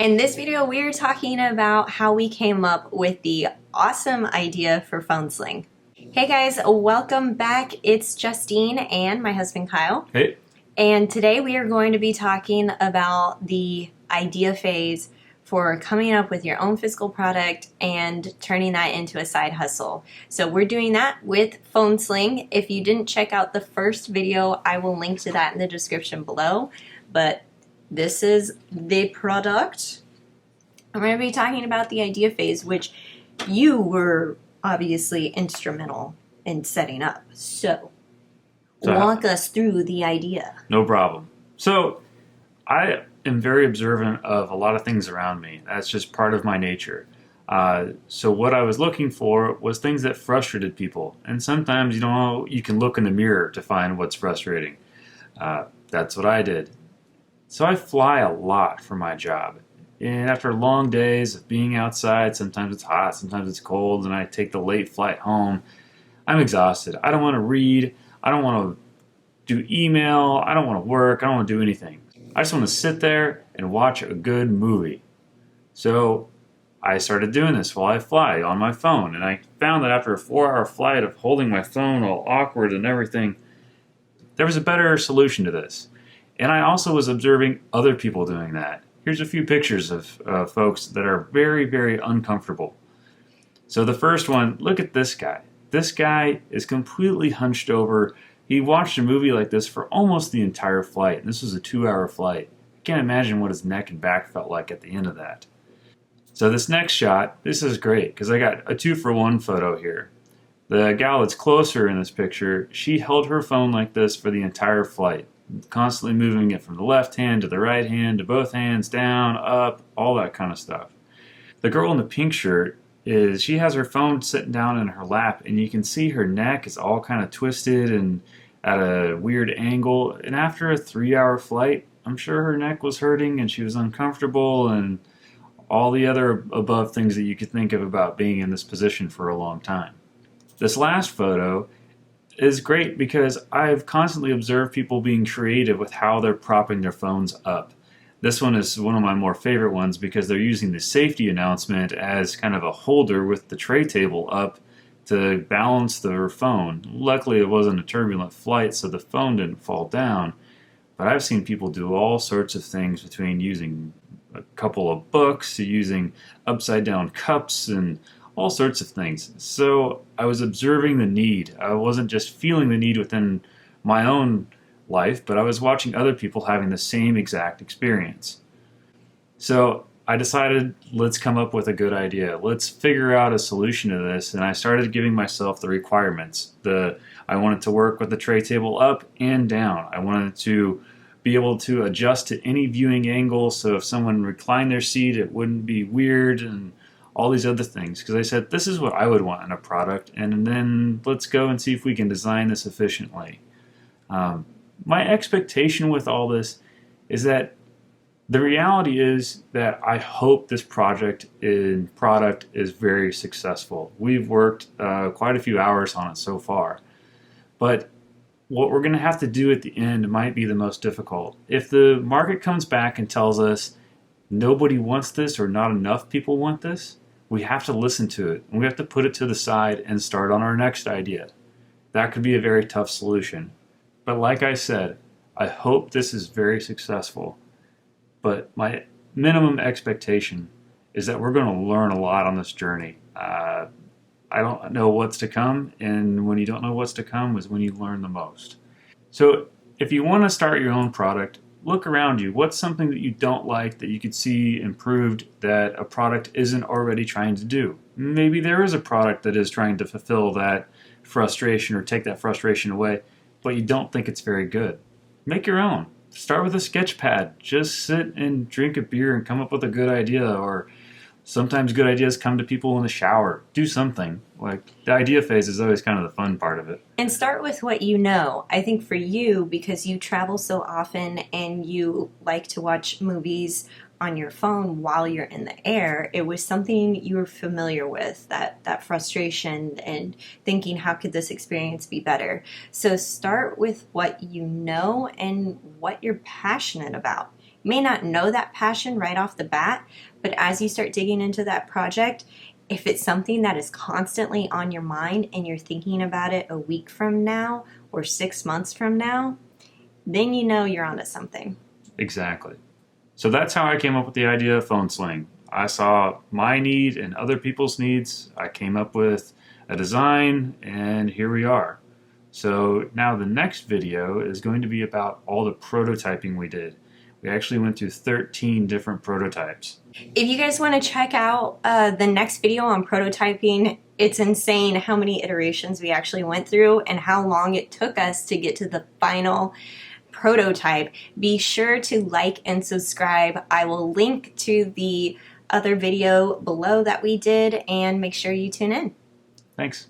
In this video, we are talking about how we came up with the awesome idea for Phone Sling. Hey guys, welcome back. It's Justine and my husband Kyle. Hey. And today we are going to be talking about the idea phase for coming up with your own physical product and turning that into a side hustle. So we're doing that with Phone Sling. If you didn't check out the first video, I will link to that in the description below. But this is the product. I'm going to be talking about the idea phase, which you were obviously instrumental in setting up. So walk us through the idea. No problem. So I am very observant of a lot of things around me. That's just part of my nature. So what I was looking for was things that frustrated people. And sometimes, you can look in the mirror to find what's frustrating. That's what I did. So I fly a lot for my job. And after long days of being outside, sometimes it's hot, sometimes it's cold, and I take the late flight home, I'm exhausted. I don't want to read. I don't want to do email. I don't want to work. I don't want to do anything. I just want to sit there and watch a good movie. So I started doing this while I fly on my phone. And I found that after a 4-hour flight of holding my phone all awkward and everything, there was a better solution to this. And I also was observing other people doing that. Here's a few pictures of folks that are very, very uncomfortable. So the first one, look at this guy. This guy is completely hunched over. He watched a movie like this for almost the entire flight. And this was a 2-hour flight. I can't imagine what his neck and back felt like at the end of that. So this next shot, this is great because I got a 2-for-1 photo here. The gal that's closer in this picture, she held her phone like this for the entire flight, constantly moving it from the left hand to the right hand to both hands, down, up, all that kind of stuff. The girl in the pink shirt, she has her phone sitting down in her lap, and you can see her neck is all kind of twisted and at a weird angle. And after a 3-hour flight, I'm sure her neck was hurting and she was uncomfortable and all the other above things that you could think of about being in this position for a long time. This last photo is great because I've constantly observed people being creative with how they're propping their phones up. This one is one of my more favorite ones because they're using the safety announcement as kind of a holder with the tray table up to balance their phone. Luckily it wasn't a turbulent flight, so the phone didn't fall down. But I've seen people do all sorts of things, between using a couple of books to using upside down cups and all sorts of things. So I was observing the need. I wasn't just feeling the need within my own life, but I was watching other people having the same exact experience. So I decided, let's come up with a good idea. Let's figure out a solution to this. And I started giving myself the requirements. I wanted to work with the tray table up and down. I wanted to be able to adjust to any viewing angle, so if someone reclined their seat, it wouldn't be weird, and all these other things. Because I said, this is what I would want in a product, and then let's go and see if we can design this efficiently. My expectation with all this is that the reality is that I hope this project and product is very successful. We've worked quite a few hours on it so far. But what we're going to have to do at the end might be the most difficult. If the market comes back and tells us nobody wants this or not enough people want this, we have to listen to it, and we have to put it to the side and start on our next idea. That could be a very tough solution. But like I said, I hope this is very successful. But my minimum expectation is that we're going to learn a lot on this journey. I don't know what's to come, and when you don't know what's to come is when you learn the most. So if you want to start your own product, look around you. What's something that you don't like that you could see improved that a product isn't already trying to do? Maybe there is a product that is trying to fulfill that frustration or take that frustration away, but you don't think it's very good. Make your own. Start with a sketch pad. Just sit and drink a beer and come up with a good idea. Or sometimes good ideas come to people in the shower. Do something. Like, the idea phase is always kind of the fun part of it. And start with what you know. I think for you, because you travel so often and you like to watch movies on your phone while you're in the air, it was something you were familiar with, that frustration and thinking, how could this experience be better? So start with what you know and what you're passionate about. may not know that passion right off the bat, but as you start digging into that project, if it's something that is constantly on your mind and you're thinking about it a week from now or 6 months from now, then you know you're onto something. Exactly. So that's how I came up with the idea of Phone Sling. I saw my need and other people's needs. I came up with a design, and here we are. So now the next video is going to be about all the prototyping we did. We actually went through 13 different prototypes. If you guys want to check out the next video on prototyping, it's insane how many iterations we actually went through and how long it took us to get to the final prototype. Be sure to like and subscribe. I will link to the other video below that we did, and make sure you tune in. Thanks.